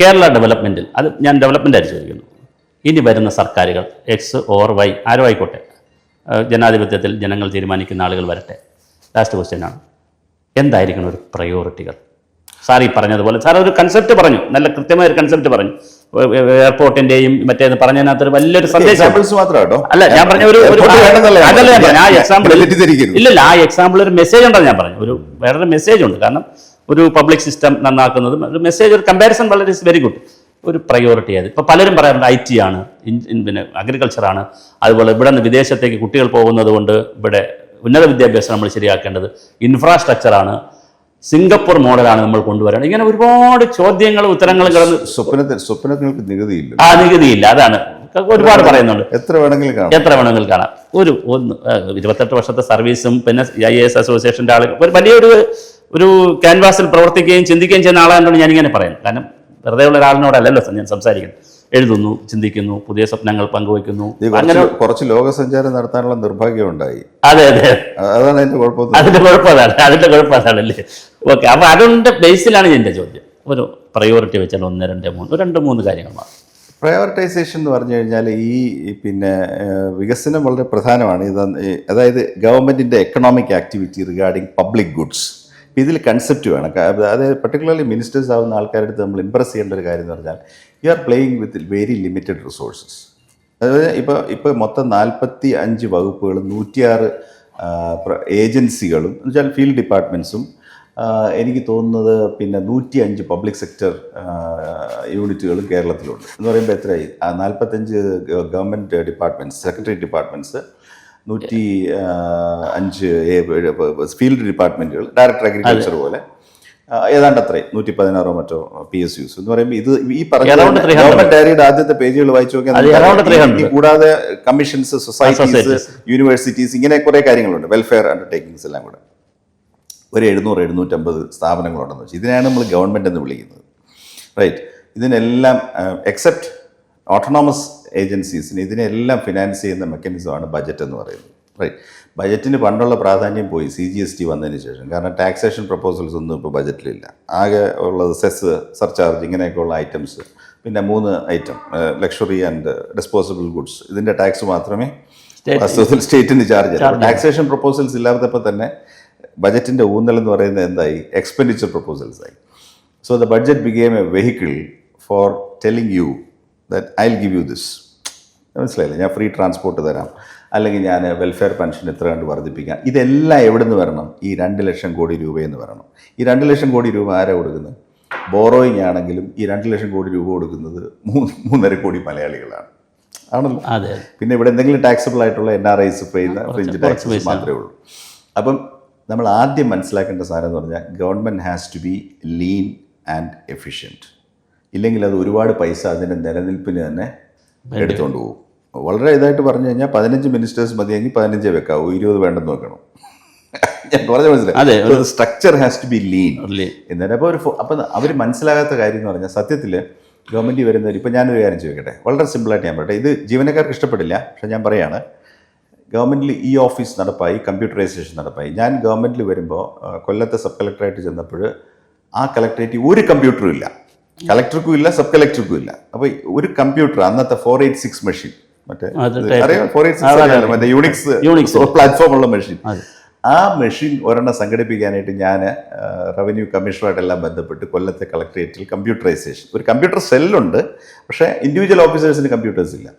കേരള ഡെവലപ്മെൻറ്റിൽ, അത് ഞാൻ ഡെവലപ്മെൻറ്റായിട്ട് ചോദിക്കുന്നു, ഇനി വരുന്ന സർക്കാരുകൾ എക്സ് ഓർ വൈ ആരോ ആയിക്കോട്ടെ, ജനാധിപത്യത്തിൽ ജനങ്ങൾ തീരുമാനിക്കുന്ന ആളുകൾ വരട്ടെ. ലാസ്റ്റ് ക്വസ്റ്റ്യനാണ്, എന്തായിരിക്കണം ഒരു പ്രയോറിറ്റികൾ? സാർ ഈ പറഞ്ഞതുപോലെ, സാർ ഒരു കൺസെപ്റ്റ് പറഞ്ഞു, നല്ല കൃത്യമായ ഒരു കൺസെപ്റ്റ് പറഞ്ഞു, എയർപോർട്ടിന്റെയും മറ്റേത് പറഞ്ഞതിനകത്തൊരു വലിയൊരു സന്ദേശം മാത്രം. അല്ല, ഞാൻ പറഞ്ഞ ഒരു ആ എക്സാമ്പിൾ ഇല്ലല്ല, ആ എക്സാമ്പിൾ ഒരു മെസ്സേജ് ഉണ്ടെന്ന് ഞാൻ പറഞ്ഞു. ഒരു വേറൊരു മെസ്സേജ് ഉണ്ട്. കാരണം ഒരു പബ്ലിക് സിസ്റ്റം നന്നാക്കുന്നതും ഒരു മെസ്സേജ്, ഒരു കമ്പാരിസൺ വളരെ വെരി ഗുഡ്. ഒരു പ്രയോറിറ്റി ആയത് ഇപ്പോൾ പലരും പറയാറുണ്ട് IT ആണ്, പിന്നെ അഗ്രികൾച്ചറാണ്, അതുപോലെ ഇവിടെ നിന്ന് വിദേശത്തേക്ക് കുട്ടികൾ പോകുന്നത് കൊണ്ട് ഇവിടെ ഉന്നത വിദ്യാഭ്യാസം നമ്മൾ ശരിയാക്കേണ്ടത്, ഇൻഫ്രാസ്ട്രക്ചറാണ്, സിംഗപ്പൂർ മോഡലാണ് നമ്മൾ കൊണ്ടുവരേണ്ടത്. ഇങ്ങനെ ഒരുപാട് ചോദ്യങ്ങളും ഉത്തരങ്ങളും കിടന്ന് സ്വപ്നങ്ങൾക്ക് നികുതിയില്ല. നികുതിയില്ല, അതാണ് ഒരുപാട് പറയുന്നുണ്ട്. എത്ര വേണമെങ്കിലും കാണാം. 28 വർഷത്തെ സർവീസും പിന്നെ IAS അസോസിയേഷൻ്റെ ആളുകൾ ഒരു വലിയൊരു ക്യാൻവാസിൽ പ്രവർത്തിക്കുകയും ചിന്തിക്കുകയും ചെയ്യുന്ന ആളായതുകൊണ്ട് ഞാനിങ്ങനെ പറയുന്നു. കാരണം വെറുതെ ഉള്ള ഒരാളിനോടല്ലല്ലോ ഞാൻ സംസാരിക്കുന്നത്. എഴുതുന്നു, ചിന്തിക്കുന്നു, പുതിയ സ്വപ്നങ്ങൾ പങ്കുവയ്ക്കുന്നു. അങ്ങനെ കുറച്ച് ലോകസഞ്ചാരം നടത്താനുള്ള നിർഭാഗ്യം ഉണ്ടായി. അതെ, അതാണ് അതിന്റെ കുഴപ്പം. അതിന്റെ കുഴപ്പം അതാണല്ലേ. ഓക്കെ, അപ്പൊ അതിന്റെ ബേസിലാണ് എൻ്റെ ചോദ്യം. ഒരു പ്രയോറിറ്റി വെച്ചാൽ 1, 2, 3 കാര്യങ്ങൾ. പ്രയോറിറ്റൈസേഷൻ എന്ന് പറഞ്ഞു കഴിഞ്ഞാൽ പിന്നെ വികസനം വളരെ പ്രധാനമാണ്. അതായത് ഗവൺമെന്റിന്റെ economic activity regarding public goods. ഇതിൽ കൺസെപ്റ്റ് വേണം. അതായത് പർട്ടിക്കുലർലി മിനിസ്റ്റേഴ്സ് ആവുന്ന ആൾക്കാരുടെ അടുത്ത് നമ്മൾ ഇമ്പ്രസ് ചെയ്യേണ്ട ഒരു കാര്യം എന്ന് പറഞ്ഞാൽ, you are playing with very limited resources. അതായത് ഇപ്പോൾ മൊത്തം 45 വകുപ്പുകളും 106 ഏജൻസികളും എന്ന് വെച്ചാൽ ഫീൽഡ് ഡിപ്പാർട്ട്മെൻറ്റ്സും, എനിക്ക് തോന്നുന്നത് പിന്നെ 105 പബ്ലിക് സെക്ടർ യൂണിറ്റുകളും കേരളത്തിലുണ്ട്. എന്ന് പറയുമ്പോൾ എത്രയായി? 45 government departments, secretary departments, 105 field ഡിപ്പാർട്ട്മെൻറ്റുകൾ, ഡയറക്ടർ അഗ്രികൾച്ചർ പോലെ ഏതാണ്ട് അത്രയും 116 മറ്റോ PSUs എന്ന് പറയുമ്പോൾ ഇത് ഈ പറഞ്ഞ ഗവൺമെന്റ് ഡയറിയുടെ ആദ്യത്തെ പേജുകൾ വായിച്ചു നോക്കിയാൽ, കൂടാതെ കമ്മീഷൻസ്, സൊസൈറ്റീസ്, യൂണിവേഴ്സിറ്റീസ്, ഇങ്ങനെ കുറേ കാര്യങ്ങളുണ്ട്, വെൽഫെയർ അണ്ടർടേക്കിങ്സ് എല്ലാം കൂടെ ഒരു 700-750 സ്ഥാപനങ്ങളുണ്ടെന്ന് വെച്ചാൽ ഇതിനെയാണ് നമ്മൾ ഗവൺമെൻറ് എന്ന് വിളിക്കുന്നത്. റൈറ്റ്. ഇതിനെല്ലാം എക്സെപ്റ്റ് ഓട്ടോണോമസ് ഏജൻസീസിന് ഇതിനെല്ലാം ഫിനാൻസ് ചെയ്യുന്ന മെക്കാനിസമാണ് ബജറ്റ് എന്ന് പറയുന്നത്. റൈറ്റ്. ബജറ്റിന് പണ്ടുള്ള പ്രാധാന്യം പോയി CGST വന്നതിന് ശേഷം. കാരണം ടാക്സേഷൻ പ്രപ്പോസൽസ് ഒന്നും ഇപ്പോൾ ബജറ്റിലില്ല. ആകെ ഉള്ളത് സെസ്, സർചാർജ്, ഇങ്ങനെയൊക്കെയുള്ള ഐറ്റംസ്, പിന്നെ 3 item luxury and disposable goods, ഇതിൻ്റെ ടാക്സ് മാത്രമേ വാസ്തവത്തിൽ സ്റ്റേറ്റിന് ചാർജ് ചെയ്യും. ടാക്സേഷൻ പ്രപ്പോസൽസ് ഇല്ലാത്തപ്പോൾ തന്നെ ബജറ്റിൻ്റെ ഊന്നൽ എന്ന് പറയുന്നത് എന്തായി? എക്സ്പെൻഡിച്ചർ പ്രപ്പോസൽസ് ആയി. So the budget became A vehicle for telling you that I will give you this. മനസ്സിലായില്ലേ? ഞാൻ ഫ്രീ ട്രാൻസ്പോർട്ട് തരാം, അല്ലെങ്കിൽ ഞാൻ വെൽഫെയർ പെൻഷൻ എത്ര കണ്ട് വർദ്ധിപ്പിക്കാം. ഇതെല്ലാം എവിടെ നിന്ന് വരണം? ഈ 2 ലക്ഷം കോടി രൂപയിൽ നിന്ന് വരണം. ഈ 2 ലക്ഷം കോടി രൂപ ആരാ കൊടുക്കുന്നത്? ബോറോയിങ് ആണെങ്കിലും ഈ 2 ലക്ഷം കോടി രൂപ കൊടുക്കുന്നത് 3.5 കോടി മലയാളികളാണ്. ആണല്ലോ. പിന്നെ ഇവിടെ എന്തെങ്കിലും ടാക്സബിൾ ആയിട്ടുള്ള NRIs ഫ്രിഞ്ച് ടാക്സ് മാത്രമേ ഉള്ളൂ. അപ്പം നമ്മൾ ആദ്യം മനസ്സിലാക്കേണ്ട സാധനം എന്ന് പറഞ്ഞാൽ, government has to be lean and efficient. ഇല്ലെങ്കിൽ അത് ഒരുപാട് പൈസ അതിൻ്റെ നിലനിൽപ്പിന് തന്നെ എടുത്തുകൊണ്ട് പോകും. വളരെ ഇതായിട്ട് പറഞ്ഞു കഴിഞ്ഞാൽ 15 മിനിസ്റ്റേഴ്സ് മതിയെങ്കിൽ 15 വെക്കാവൂ, 20 വേണ്ടെന്ന് നോക്കണം. ഞാൻ പറഞ്ഞ മനസ്സിലായി. Structure has to be lean എന്നാലും. അപ്പോൾ അവർ മനസ്സിലാകാത്ത കാര്യം എന്ന് പറഞ്ഞാൽ, സത്യത്തിൽ ഗവൺമെൻറ് വരുന്നവർ, ഇപ്പോൾ ഞാനൊരു കാര്യം ചോദിക്കട്ടെ, വളരെ സിമ്പിളായിട്ട് ഞാൻ പറയട്ടെ, ഇത് ജീവനക്കാർക്ക് ഇഷ്ടപ്പെടില്ല, പക്ഷേ ഞാൻ പറയുകയാണ്. ഗവൺമെൻറ്റിൽ ഓഫീസ് നടപ്പായി, കമ്പ്യൂട്ടറൈസേഷൻ നടപ്പായി. ഞാൻ ഗവൺമെൻറ്റിൽ വരുമ്പോൾ കൊല്ലത്തെ സബ് കളക്ടറായിട്ട് ചെന്നപ്പോൾ ആ കളക്ടറേറ്റ് ഒരു കമ്പ്യൂട്ടറും ഇല്ല, കളക്ടർക്കും ഇല്ല, സബ് കളക്ടർക്കും ഇല്ല. അപ്പോൾ ഒരു കമ്പ്യൂട്ടർ, അന്നത്തെ 486 മെഷീൻ, മറ്റേ അറിയാം 486 മറ്റേ യൂണിക്സ് പ്ലാറ്റ്ഫോം ഉള്ള മെഷീൻ, ആ മെഷീൻ ഒരെണ്ണം സംഘടിപ്പിക്കാനായിട്ട് ഞാൻ റവന്യൂ കമ്മീഷണറായിട്ടെല്ലാം ബന്ധപ്പെട്ട് കൊല്ലത്തെ കളക്ടറേറ്റിൽ കമ്പ്യൂട്ടറൈസേഷൻ, ഒരു കമ്പ്യൂട്ടർ സെല്ലുണ്ട്, പക്ഷേ ഇൻഡിവിജ്വൽ ഓഫീസേഴ്സിന് കമ്പ്യൂട്ടേഴ്സ് ഇല്ല.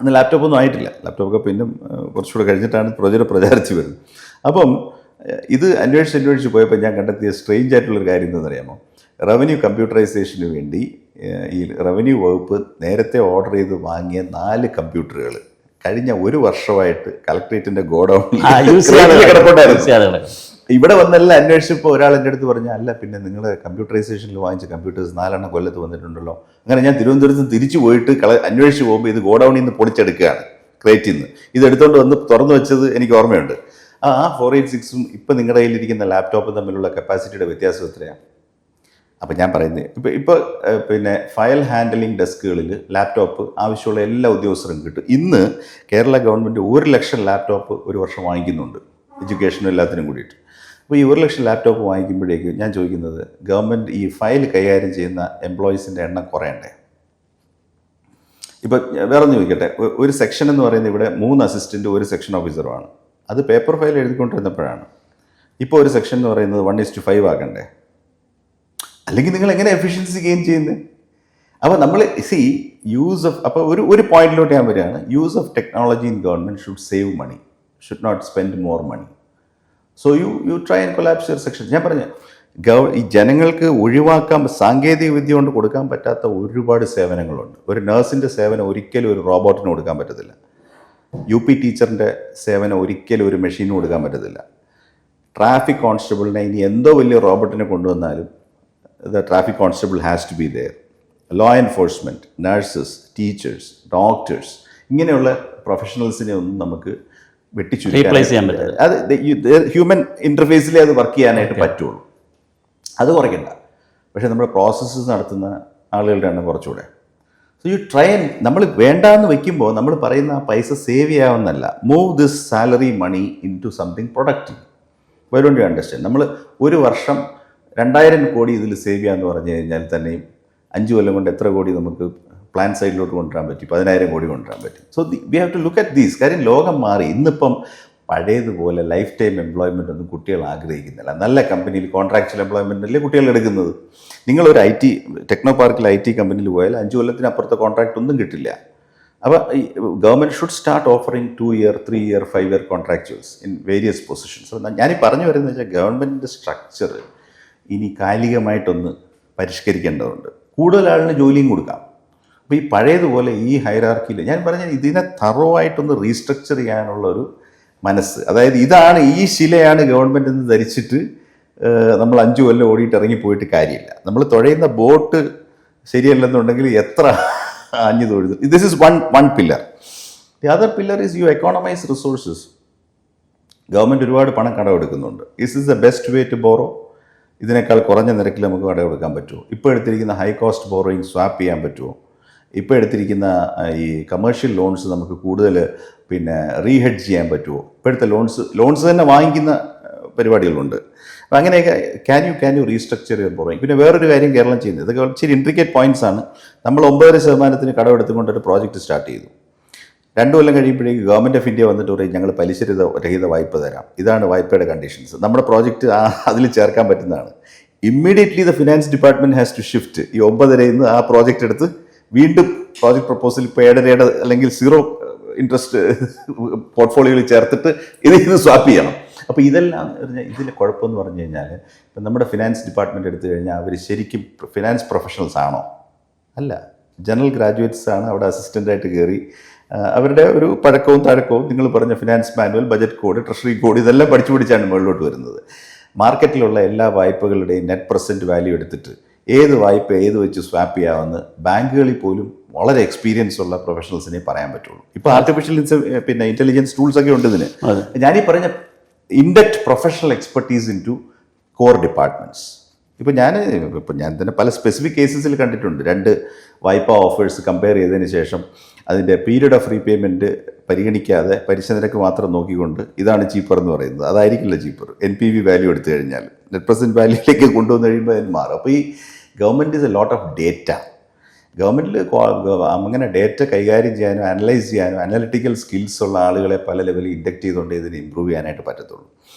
അന്ന് ലാപ്ടോപ്പൊന്നും ആയിട്ടില്ല. ലാപ്ടോപ്പൊക്കെ പിന്നും കുറച്ചുകൂടെ കഴിഞ്ഞിട്ടാണ് പ്രചാരിച്ച് വരുന്നത്. അപ്പം ഇത് അന്വേഷിച്ച് പോയപ്പോൾ ഞാൻ കണ്ടെത്തിയ സ്ട്രേഞ്ച് ആയിട്ടുള്ളൊരു കാര്യം എന്താണെന്നറിയാമോ? റവന്യൂ കമ്പ്യൂട്ടറൈസേഷന് വേണ്ടി ഈ റവന്യൂ വകുപ്പ് നേരത്തെ ഓർഡർ ചെയ്ത് വാങ്ങിയ 4 കമ്പ്യൂട്ടറുകൾ കഴിഞ്ഞ 1 വർഷമായിട്ട് കളക്ട്രേറ്റിൻ്റെ ഗോഡൗണിൽ കിടപ്പുണ്ടായിരുന്നു. ഇവിടെ വന്നെല്ലാം അന്വേഷിച്ചപ്പോൾ ഒരാൾ എൻ്റെ അടുത്ത് പറഞ്ഞാൽ, അല്ല പിന്നെ നിങ്ങൾ കമ്പ്യൂട്ടറൈസേഷനിൽ വാങ്ങിച്ച കമ്പ്യൂട്ടേഴ്സ് 4 കൊല്ലത്ത് വന്നിട്ടുണ്ടല്ലോ. അങ്ങനെ ഞാൻ തിരുവനന്തപുരത്ത് തിരിച്ചു പോയിട്ട് അന്വേഷിച്ച് പോകുമ്പോൾ ഇത് ഗോഡൗണിൽ നിന്ന് പൊളിച്ചെടുക്കുകയാണ്, ക്രേറ്റിൽ നിന്ന്. ഇത് എടുത്തുകൊണ്ട് വന്ന് തുറന്നു വെച്ചത് എനിക്ക് ഓർമ്മയുണ്ട്. ആ 486ഉം ഇപ്പം നിങ്ങളുടെ കയ്യിലിരിക്കുന്ന ലാപ്ടോപ്പും തമ്മിലുള്ള കപ്പാസിറ്റിയുടെ വ്യത്യാസം എത്രയാണ്? അപ്പം ഞാൻ പറയുന്നത്, ഇപ്പോൾ പിന്നെ ഫയൽ ഹാൻഡലിംഗ് ഡെസ്കുകളിൽ ലാപ്ടോപ്പ് ആവശ്യമുള്ള എല്ലാ ഉദ്യോഗസ്ഥരും കിട്ടും. ഇന്ന് കേരള ഗവൺമെൻറ് 1 ലക്ഷം ലാപ്ടോപ്പ് ഒരു വർഷം വാങ്ങിക്കുന്നുണ്ട്, എഡ്യൂക്കേഷനും എല്ലാത്തിനും കൂടിയിട്ട്. അപ്പോൾ ഈ 1 ലക്ഷം ലാപ്ടോപ്പ് വാങ്ങിക്കുമ്പോഴേക്കും ഞാൻ ചോദിക്കുന്നത്, ഗവൺമെൻറ് ഈ ഫയൽ കൈകാര്യം ചെയ്യുന്ന എംപ്ലോയീസിൻ്റെ എണ്ണം കുറയണ്ടേ? ഇപ്പം വേറെ ഒന്ന് ചോദിക്കട്ടെ, ഒരു സെക്ഷൻ എന്ന് പറയുന്നത് ഇവിടെ 3 അസിസ്റ്റൻറ്റും 1 സെക്ഷൻ ഓഫീസറുമാണ്. അത് പേപ്പർ ഫയൽ എഴുതിക്കൊണ്ടിരുന്നപ്പോഴാണ്. ഇപ്പോൾ ഒരു സെക്ഷൻ എന്ന് പറയുന്നത് 1:5 ആക്കണ്ടേ? അല്ലെങ്കിൽ നിങ്ങൾ എങ്ങനെ എഫിഷ്യൻസി ഗെയിൻ ചെയ്യുന്നത്? അപ്പോൾ നമ്മൾ യൂസ് ഓഫ്, അപ്പോൾ ഒരു പോയിന്റിലോട്ട് ഞാൻ വരികയാണ്. Use of technology in government should save money, should not spend more money. So you try and collapse your section. ഞാൻ പറഞ്ഞു, ഈ ജനങ്ങൾക്ക് ഒഴിവാക്കാൻ, സാങ്കേതിക വിദ്യ കൊണ്ട് കൊടുക്കാൻ പറ്റാത്ത ഒരുപാട് സേവനങ്ങളുണ്ട്. ഒരു നഴ്സിൻ്റെ സേവനം ഒരിക്കലും ഒരു റോബോട്ടിന് കൊടുക്കാൻ പറ്റത്തില്ല. UP ടീച്ചറിൻ്റെ സേവനം ഒരിക്കലും ഒരു മെഷീന് കൊടുക്കാൻ പറ്റത്തില്ല. ട്രാഫിക് കോൺസ്റ്റബിളിനെ ഇനി എന്തോ വലിയ റോബോട്ടിനെ കൊണ്ടുവന്നാലും the traffic constable has to be there. Law enforcement, nurses, teachers, doctors, ഇങ്ങനെയുള്ള പ്രൊഫഷണൽസിനെ ഒന്നും നമുക്ക് വെട്ടിച്ചുരുക്കാൻ, അത് ഹ്യൂമൻ ഇൻ്റർഫേസിലേ അത് വർക്ക് ചെയ്യാനായിട്ട് പറ്റുള്ളൂ. അത് കുറയ്ക്കണ്ട. പക്ഷേ നമ്മുടെ പ്രോസസ്സസ് നടത്തുന്ന ആളുകളുടെ എണ്ണം കുറച്ചുകൂടെ. സോ യു ട്രൈ ആൻഡ്, നമ്മൾ വേണ്ടാന്ന് വെക്കുമ്പോൾ നമ്മൾ പറയുന്ന ആ പൈസ സേവ് ചെയ്യാവുന്നല്ല. Move this salary money into something productive. Why don't you understand? നമ്മൾ ഒരു വർഷം 2000 കോടി ഇതിൽ സേവ് ചെയ്യാമെന്ന് പറഞ്ഞു കഴിഞ്ഞാൽ തന്നെയും 5 കൊല്ലം കൊണ്ട് എത്ര കോടി നമുക്ക് പ്ലാൻ സൈഡിലോട്ട് കൊണ്ടുവരാൻ പറ്റി? 10,000 കോടി കൊണ്ടുവരാൻ പറ്റി. So we have to look at these. കാര്യം ലോകം മാറി. ഇന്നിപ്പം പഴയതുപോലെ ലൈഫ് ടൈം എംപ്ലോയ്മെൻ്റ് ഒന്നും കുട്ടികൾ ആഗ്രഹിക്കുന്നില്ല. നല്ല കമ്പനിയിൽ കോൺട്രാക്ച്വൽ എംപ്ലോയ്മെൻറ്റല്ലേ കുട്ടികൾ എടുക്കുന്നത്. നിങ്ങളൊരു ടെക്നോ പാർക്കിൽ IT കമ്പനിയിൽ പോയാൽ 5 കൊല്ലത്തിനപ്പുറത്തെ കോൺട്രാക്റ്റ് ഒന്നും കിട്ടില്ല. അപ്പോൾ ഈ government should start offering 2 year, 3 year, 5 year contractuals in various positions. ഞാനീ പറഞ്ഞു വരുന്നത് വെച്ചാൽ ഗവൺമെൻറ്റിൻ്റെ സ്ട്രക്ചർ ഇനി കാലികമായിട്ടൊന്ന് പരിഷ്കരിക്കേണ്ടതുണ്ട്. കൂടുതൽ ആളിന് ജോലിയും കൊടുക്കാം. അപ്പോൾ ഈ പഴയതുപോലെ ഈ ഹൈറാർക്കിയിൽ ഞാൻ പറഞ്ഞ ഇതിനെ തറവായിട്ടൊന്ന് റീസ്ട്രക്ചർ ചെയ്യാനുള്ള ഒരു മനസ്സ്, അതായത് ഇതാണ്, ഈ ശിലയാണ് ഗവൺമെൻറ് എന്ന് ധരിച്ചിട്ട് നമ്മൾ 5 കൊല്ലം ഓടിയിട്ട് ഇറങ്ങിപ്പോയിട്ട് കാര്യമില്ല. നമ്മൾ തുഴയുന്ന ബോട്ട് ശരിയല്ലെന്നുണ്ടെങ്കിൽ എത്ര ആഞ്ഞു തൊഴുതു. This is one pillar. The other pillar is you economise resources. Government ഒരുപാട് പണം കടമെടുക്കുന്നുണ്ട്. Is the best way to borrow. ഇതിനേക്കാൾ കുറഞ്ഞ നിരക്കിൽ നമുക്ക് കടമെടുക്കാൻ പറ്റുമോ? ഇപ്പോൾ എടുത്തിരിക്കുന്ന ഹൈ കോസ്റ്റ് ബോറോയിങ് സ്വാപ്പ് ചെയ്യാൻ പറ്റുമോ? ഇപ്പോൾ എടുത്തിരിക്കുന്ന ഈ കമേഴ്ഷ്യൽ ലോൺസ് നമുക്ക് കൂടുതൽ റീഹെഡ്ജ് ചെയ്യാൻ പറ്റുമോ? ഇപ്പോഴത്തെ ലോൺസ് തന്നെ വാങ്ങിക്കുന്ന പരിപാടികളുണ്ട്. അപ്പോൾ അങ്ങനെയൊക്കെ can you restructure your borrowing. പിന്നെ വേറൊരു കാര്യം കേരളം ചെയ്യുന്നത്, ഇതൊക്കെ ഇച്ചിരി ഇൻട്രിക്കേറ്റ് പോയിന്റ്സ് ആണ്. നമ്മൾ 9% കടമെടുത്തുകൊണ്ടൊരു പ്രോജക്റ്റ് സ്റ്റാർട്ട് ചെയ്തു. 2 കൊല്ലം കഴിയുമ്പോഴേക്ക് ഗവൺമെൻറ് ഓഫ് ഇന്ത്യ വന്നിട്ട് പറയും ഞങ്ങൾ പലിശ രഹിത വായ്പ തരാം, ഇതാണ് വായ്പയുടെ കണ്ടീഷൻസ്. നമ്മുടെ പ്രോജക്റ്റ് അതിൽ ചേർക്കാൻ പറ്റുന്നതാണ്. Immediately the finance department has to shift ഈ 9.5 നിന്ന് ആ പ്രോജക്റ്റ് എടുത്ത് വീണ്ടും പ്രോജക്റ്റ് പ്രപ്പോസൽ ഇപ്പോൾ 7.5 അല്ലെങ്കിൽ 0 ഇൻട്രസ്റ്റ് പോർട്ട്ഫോളിയോയിൽ ചേർത്തിട്ട് ഇത് സ്വാപ്പ് ചെയ്യണം. അപ്പോൾ ഇതെല്ലാം ഇതിലെ കുഴപ്പമെന്ന് പറഞ്ഞു കഴിഞ്ഞാൽ, ഇപ്പം നമ്മുടെ ഫിനാൻസ് ഡിപ്പാർട്ട്മെൻറ്റ് എടുത്തു കഴിഞ്ഞാൽ അവർ ശരിക്കും ഫിനാൻസ് പ്രൊഫഷണൽസ് ആണോ? അല്ല, ജനറൽ ഗ്രാജുവേറ്റ്സ് ആണ് അവിടെ അസിസ്റ്റൻ്റായിട്ട് കയറി അവരുടെ ഒരു പഴക്കവും തഴക്കവും നിങ്ങൾ പറഞ്ഞ finance manual, budget code, treasury code ഇതെല്ലാം പഠിച്ചാണ് മുകളിലോട്ട് വരുന്നത്. മാർക്കറ്റിലുള്ള എല്ലാ വായ്പകളുടെയും നെറ്റ് പ്രസൻറ്റ് വാല്യൂ എടുത്തിട്ട് ഏത് വായ്പ ഏത് വെച്ച് സ്വാപ്പ് ചെയ്യാമെന്ന് ബാങ്കുകളിൽ പോലും വളരെ എക്സ്പീരിയൻസ് ഉള്ള പ്രൊഫഷണൽസിനെ പറയാൻ പറ്റുള്ളൂ. ഇപ്പോൾ ആർട്ടിഫിഷ്യൽ ഇൻ്റലിജൻസ് ടൂൾസ് ഒക്കെ ഉണ്ട് ഇതിന്. ഞാനീ പറഞ്ഞ in depth professional expertise in two core departments. ഇപ്പം ഞാൻ തന്നെ പല സ്പെസിഫിക് കേസസിൽ കണ്ടിട്ടുണ്ട്. 2 വായ്പാ ഓഫേഴ്സ് കമ്പയർ ചെയ്തതിന് ശേഷം അതിൻ്റെ പീരീഡ് ഓഫ് റീപേയ്മെൻറ്റ് പരിഗണിക്കാതെ പലിശ നിരക്ക് മാത്രം നോക്കിക്കൊണ്ട് ഇതാണ് ചീപ്പർ എന്ന് പറയുന്നത്. അതായിരിക്കില്ല ചീപ്പർ. NPV വാല്യൂ എടുത്തു കഴിഞ്ഞാൽ നെറ്റ് പ്രസൻറ്റ് വാല്യൂയിലേക്ക് കൊണ്ടുവന്ന് കഴിയുമ്പോൾ അതിന് മാറും. അപ്പോൾ ഈ government is a lot of data. ഗവൺമെൻറ്റിൽ അങ്ങനെ ഡേറ്റ കൈകാര്യം ചെയ്യാനോ അനലൈസ് ചെയ്യാനോ അനലിറ്റിക്കൽ സ്കിൽസ് ഉള്ള ആളുകളെ പല ലെവലിൽ ഇൻഡക്റ്റ് ചെയ്തുകൊണ്ട് ഇതിന് ഇമ്പ്രൂവ് ചെയ്യാനായിട്ട് പറ്റത്തുള്ളൂ.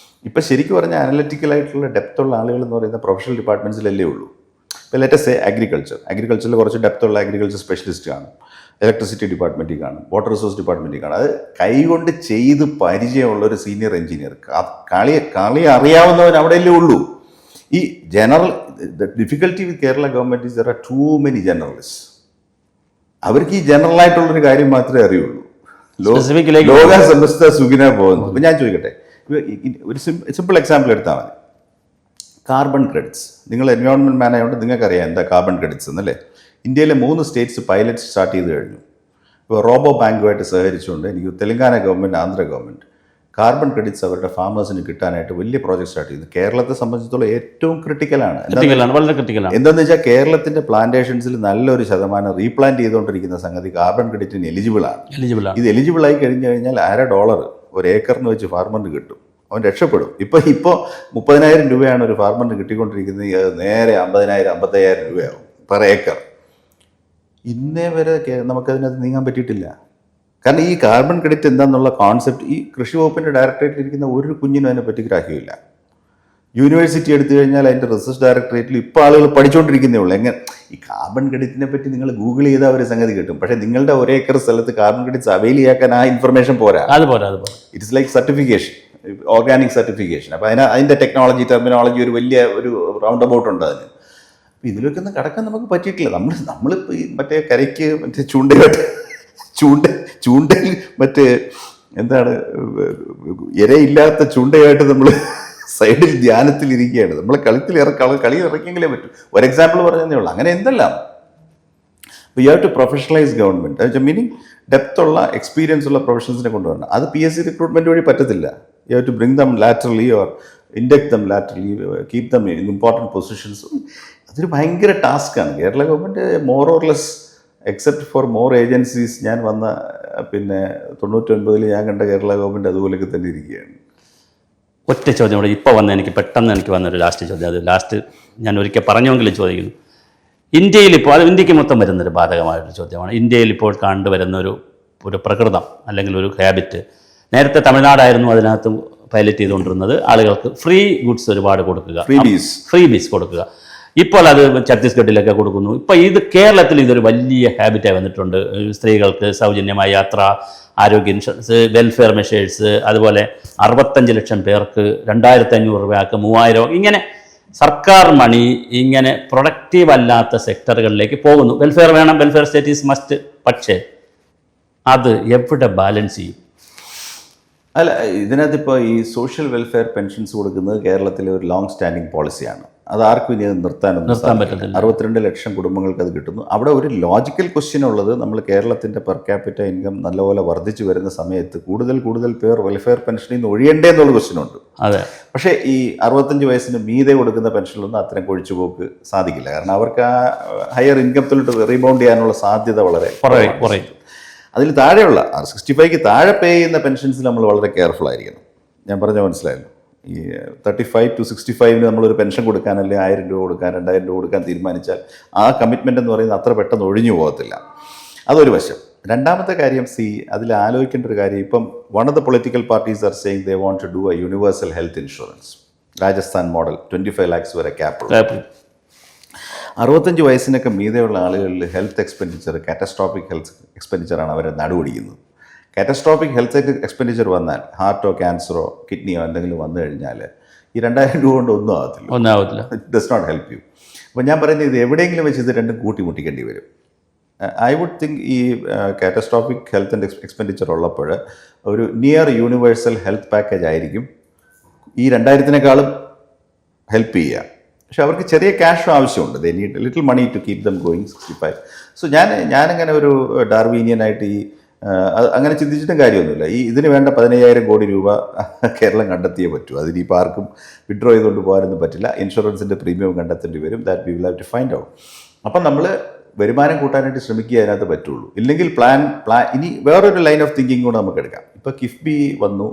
ഇപ്പോൾ ശരിക്കും പറഞ്ഞാൽ അനലിറ്റിക്കലായിട്ടുള്ള ഡെപ്ത് ഉള്ള ആളുകൾ എന്ന് പറയുന്ന പ്രൊഫഷണൽ ഡിപ്പാർട്ട്മെൻറ്റ്സിലല്ലേ ഉള്ളൂ. ഇപ്പോൾ ലെറ്റസ് അഗ്രികൾച്ചറിൽ കുറച്ച് ഡെപ്ത് ഉള്ള അഗ്രികൾച്ചർ സ്പെഷ്യലിസ്റ്റ് കാണും, ഇലക്ട്രിസിറ്റി ഡിപ്പാർട്ട്മെൻറ്റിൽ കാണും, വാട്ടർ റിസോഴ്സ് ഡിപ്പാർട്ട്മെൻറ്റിൽ കാണും. അത് കൈകൊണ്ട് ചെയ്ത് പരിചയമുള്ള ഒരു സീനിയർ എഞ്ചിനീയർ, കളി അറിയാവുന്നവൻ അവിടെയല്ലേ ഉള്ളൂ. ഈ the difficulty with Kerala government is there R two many generalist. അവർക്ക് ഈ ജനറലായിട്ടുള്ളൊരു കാര്യം മാത്രമേ അറിയുള്ളൂ. ലോക സമസ്ത സുഖിന പോകുന്നു. അപ്പം ഞാൻ ചോദിക്കട്ടെ, ഒരു സിമ്പിൾ എക്സാമ്പിൾ എടുത്താൽ മതി. Carbon credits. നിങ്ങൾ എൻവയോൺമെൻറ്റ് മാൻ ആയതുകൊണ്ട് നിങ്ങൾക്കറിയാം എന്താ കാർബൺ ക്രെഡിറ്റ്സ് എന്നല്ലേ. ഇന്ത്യയിലെ 3 സ്റ്റേറ്റ്സ് പൈലറ്റ് സ്റ്റാർട്ട് ചെയ്ത് കഴിഞ്ഞു. ഇപ്പോൾ റോബോ ബാങ്കുമായിട്ട് സഹകരിച്ചുകൊണ്ട് എനിക്ക് Telangana government, Andhra government carbon credits അവരുടെ ഫാമേഴ്സിന് കിട്ടാനായിട്ട് വലിയ പ്രോജക്റ്റ് സ്റ്റാർട്ട് ചെയ്തു. കേരളത്തെ സംബന്ധിച്ചിടത്തോളം ഏറ്റവും ക്രിട്ടിക്കലാണ്. എന്താണെന്ന് വെച്ചാൽ കേരളത്തിൻ്റെ പ്ലാന്റേഷൻസിൽ നല്ലൊരു ശതമാനം റീപ്ലാന്റ് ചെയ്തുകൊണ്ടിരിക്കുന്ന സംഗതി കാർബൺ ക്രെഡിറ്റിന് എലിജിബിളാണ്. ഇത് എലിജിബിളായി കഴിഞ്ഞു കഴിഞ്ഞാൽ $1/2 ഒരു ഏക്കറിന് വെച്ച് ഫാർമറിന് കിട്ടും. അവൻ രക്ഷപ്പെടും. ഇപ്പോൾ 30,000 രൂപയാണ് ഒരു ഫാർമറിന് കിട്ടിക്കൊണ്ടിരിക്കുന്നത്, നേരെ 50,000 55,000 രൂപയാവും പെർ ഏക്കർ. ഇന്നേ വരെ നമുക്കതിനകത്ത് നീങ്ങാൻ പറ്റിയിട്ടില്ല. കാരണം ഈ കാർബൺ ക്രെഡിറ്റ് എന്താണെന്നുള്ള കോൺസെപ്റ്റ് ഈ കൃഷി വകുപ്പിൻ്റെ ഡയറക്ടറേറ്റിൽ ഇരിക്കുന്ന ഒരു കുഞ്ഞിനും അതിനെപ്പറ്റി ഗ്രാഹ്യമില്ല. യൂണിവേഴ്സിറ്റി എടുത്തു കഴിഞ്ഞാൽ അതിൻ്റെ റിസർച്ച് ഡയറക്ടറേറ്റിൽ ഇപ്പോൾ ആളുകൾ പഠിച്ചുകൊണ്ടിരിക്കുന്നേ ഉള്ളൂ. എങ്ങനെ ഈ കാർബൺ ക്രെഡിറ്റിനെ പറ്റി നിങ്ങൾ ഗൂഗിൾ ചെയ്താൽ ഒരു സംഗതി കിട്ടും. പക്ഷേ നിങ്ങളുടെ ഒരേ ഏക്കർ സ്ഥലത്ത് കാർബൺ ക്രെഡിറ്റ്സ് അവൈൽ ചെയ്യാൻ ആ ഇൻഫർമേഷൻ പോരാ. It is like certification, organic certification. അപ്പോൾ അതിൻ്റെ ടെക്നോളജി ടെർമിനോളജി ഒരു വലിയ ഒരു റൗണ്ട് അബൌട്ട് ഉണ്ട് അതിന്. അപ്പോൾ ഇതിലൊക്കെ ഒന്ന് കടക്കാൻ നമുക്ക് പറ്റിയിട്ടില്ല. നമ്മളിപ്പോൾ ഈ മറ്റേ കരയ്ക്ക് മറ്റേ ചൂണ്ടയിൽ മറ്റേ എന്താണ് ഇരയില്ലാത്ത ചൂണ്ടയായിട്ട് നമ്മൾ സൈഡിൽ ധ്യാനത്തിലിരിക്കുകയാണ്. നമ്മൾ കളി ഇറക്കിയെങ്കിലേ പറ്റൂ. ഒരു എക്സാമ്പിൾ പറഞ്ഞതേ ഉള്ളൂ. അങ്ങനെ എന്തെല്ലാം you have to professionalise government. Meaning depth ഉള്ള എക്സ്പീരിയൻസ് ഉള്ള പ്രൊഫഷണൽസിനെ കൊണ്ടുവരണം. അത് PSC റിക്രൂട്ട്മെൻറ്റ് വഴി പറ്റത്തില്ല. You have to bring them laterally or induct them laterally, keep them in important positions. അതൊരു ഭയങ്കര ടാസ്ക്കാണ്. Kerala government more or less except for more agencies, ഞാൻ വന്ന 99 ഞാൻ കണ്ട കേരള ഗവൺമെൻറ് അതുപോലെയൊക്കെ തന്നെ ഇരിക്കുകയാണ്. ഒറ്റ ചോദ്യം കൂടെ ഇപ്പോൾ എനിക്ക് പെട്ടെന്ന് വന്നൊരു ലാസ്റ്റ് ചോദ്യം. അത് ലാസ്റ്റ് ഞാൻ ഒരിക്കൽ പറഞ്ഞെങ്കിലും ചോദിക്കുന്നു. ഇന്ത്യയിൽ ഇപ്പോൾ, അത് ഇന്ത്യക്ക് മൊത്തം വരുന്നൊരു ബാധകമായൊരു ചോദ്യമാണ്. ഇന്ത്യയിൽ ഇപ്പോൾ കണ്ടുവരുന്ന ഒരു പ്രകൃതം അല്ലെങ്കിൽ ഒരു ഹാബിറ്റ്, നേരത്തെ തമിഴ്നാടായിരുന്നു അതിനകത്ത് പൈലറ്റ് ചെയ്തുകൊണ്ടിരുന്നത്, ആളുകൾക്ക് ഫ്രീ ഗുഡ്സ് ഒരുപാട് കൊടുക്കുക, ഫ്രീ ബീസ് കൊടുക്കുക. ഇപ്പോൾ അത് ഛത്തീസ്ഗഡിലൊക്കെ കൊടുക്കുന്നു. ഇപ്പോൾ ഇത് കേരളത്തിൽ ഇതൊരു വലിയ ഹാബിറ്റായി വന്നിട്ടുണ്ട്. സ്ത്രീകൾക്ക് സൗജന്യമായ യാത്ര, ആരോഗ്യ ഇൻഷുറൻസ്, വെൽഫെയർ മെഷേഴ്സ്, അതുപോലെ 65 ലക്ഷം പേർക്ക് 2,500 രൂപയാക്ക് 3,000, ഇങ്ങനെ സർക്കാർ മണി ഇങ്ങനെ പ്രൊഡക്റ്റീവ് അല്ലാത്ത സെക്ടറുകളിലേക്ക് പോകുന്നു. വെൽഫെയർ വേണം, വെൽഫെയർ സ്റ്റേറ്റ് ഈസ് മസ്റ്റ്. പക്ഷേ അത് എവിടെ ബാലൻസ് ചെയ്യും? അല്ല, ഇതിനകത്ത് ഇപ്പോൾ ഈ സോഷ്യൽ വെൽഫെയർ പെൻഷൻസ് കൊടുക്കുന്നത് കേരളത്തിലെ ഒരു ലോങ് സ്റ്റാൻഡിങ് പോളിസിയാണ്. അത് ആർക്കും ഇനി നിർത്താൻ പറ്റില്ല. 62 ലക്ഷം കുടുംബങ്ങൾക്ക് അത് കിട്ടുന്നു. അവിടെ ഒരു ലോജിക്കൽ ക്വസ്റ്റ്യൻ ഉള്ളത്, നമ്മൾ കേരളത്തിൻ്റെ പെർ ക്യാപിറ്റ ഇൻകം നല്ലപോലെ വർദ്ധിച്ചു വരുന്ന സമയത്ത് കൂടുതൽ പേർ വെൽഫെയർ പെൻഷനിൽ നിന്ന് ഒഴിയണ്ടേ എന്നുള്ള ക്വസ്റ്റ്യൻ ഉണ്ട്. അതെ. പക്ഷേ ഈ 65 വയസ്സിന് മീതെ കൊടുക്കുന്ന പെൻഷനിലൊന്നും അത്രയും കൊഴിച്ചുപോക്ക് സാധിക്കില്ല. കാരണം അവർക്ക് ആ ഹയർ ഇൻകത്തിലോട്ട് റീബൗണ്ട് ചെയ്യാനുള്ള സാധ്യത വളരെ കുറയും. അതിൽ താഴെയുള്ള 65ക്ക് താഴെ പേ ചെയ്യുന്ന പെൻഷൻസിൽ നമ്മൾ വളരെ കെയർഫുൾ ആയിരിക്കണം. ഞാൻ പറഞ്ഞ മനസ്സിലായല്ലോ. ഈ 35 to 65 നമ്മളൊരു പെൻഷൻ കൊടുക്കാൻ, അല്ലെങ്കിൽ 1,000 രൂപ കൊടുക്കാൻ, 2,000 രൂപ കൊടുക്കാൻ തീരുമാനിച്ചാൽ ആ കമ്മിറ്റ്മെൻ്റ് എന്ന് പറയുന്നത് അത്ര പെട്ടെന്ന് ഒഴിഞ്ഞു പോകത്തില്ല. അതൊരു വശം. രണ്ടാമത്തെ കാര്യം, അതിൽ ആലോചിക്കേണ്ട ഒരു കാര്യം, ഇപ്പം one of the political parties are saying they want to do a universal health insurance. Rajasthan model 25 lakhs വരെ ക്യാപ്പ്. 65 വയസ്സിനൊക്കെ മീതെയുള്ള ആളുകളിൽ ഹെൽത്ത് എക്സ്പെൻഡിച്ചർ, കാറ്റസ്ട്രോഫിക് ഹെൽത്ത് എക്സ്പെൻഡിച്ചറാണ് അവരെ നടുപിടിക്കുന്നത്. കാറ്റസ്ട്രോഫിക് ഹെൽത്ത് എക്സ്പെൻഡിച്ചർ വന്നാൽ, ഹാർട്ടോ ക്യാൻസറോ കിഡ്നിയോ എന്തെങ്കിലും വന്നു കഴിഞ്ഞാൽ ഈ 2,000 രൂപ കൊണ്ട് ഒന്നും ആവത്തില്ല. It does not help you. അപ്പോൾ ഞാൻ പറയുന്നത്, ഇത് എവിടെയെങ്കിലും വെച്ച് ഇത് രണ്ടും കൂട്ടിമുട്ടിക്കേണ്ടി വരും. ഐ വുഡ് തിങ്ക് ഈ കാറ്റസ്ട്രോഫിക് ഹെൽത്ത് ആൻഡ് എക്സ്പെൻഡിച്ചർ ഉള്ളപ്പോൾ ഒരു നിയർ യൂണിവേഴ്സൽ ഹെൽത്ത് പാക്കേജ് ആയിരിക്കും ഈ 2,000-നേക്കാളും ഹെൽപ്പ് ചെയ്യുക. പക്ഷെ അവർക്ക് ചെറിയ ക്യാഷും ആവശ്യമുണ്ട്. They need little money to keep them going 65. So ഞാനങ്ങനെ ഒരു ഡാർവീനിയനായിട്ട് അങ്ങനെ ചിന്തിച്ചിട്ടും കാര്യമൊന്നുമില്ല. ഇതിന് വേണ്ട 15,000 കോടി രൂപ കേരളം കണ്ടെത്തിയേ പറ്റൂ. അതിനിപ്പോൾ ആർക്കും വിഡ്രോ ചെയ്തുകൊണ്ട് പോകാനൊന്നും പറ്റില്ല. ഇൻഷുറൻസിൻ്റെ പ്രീമിയം കണ്ടെത്തേണ്ടി വരും. That we will have to find out. അപ്പം നമ്മൾ വരുമാനം കൂട്ടാനായിട്ട് ശ്രമിക്കുക, അതിനകത്ത് പറ്റുള്ളൂ. ഇല്ലെങ്കിൽ ഇനി വേറൊരു ലൈൻ ഓഫ് തിങ്കിങ് കൂടെ നമുക്ക് എടുക്കാം. ഇപ്പോൾ കിഫ്ബി വന്നു.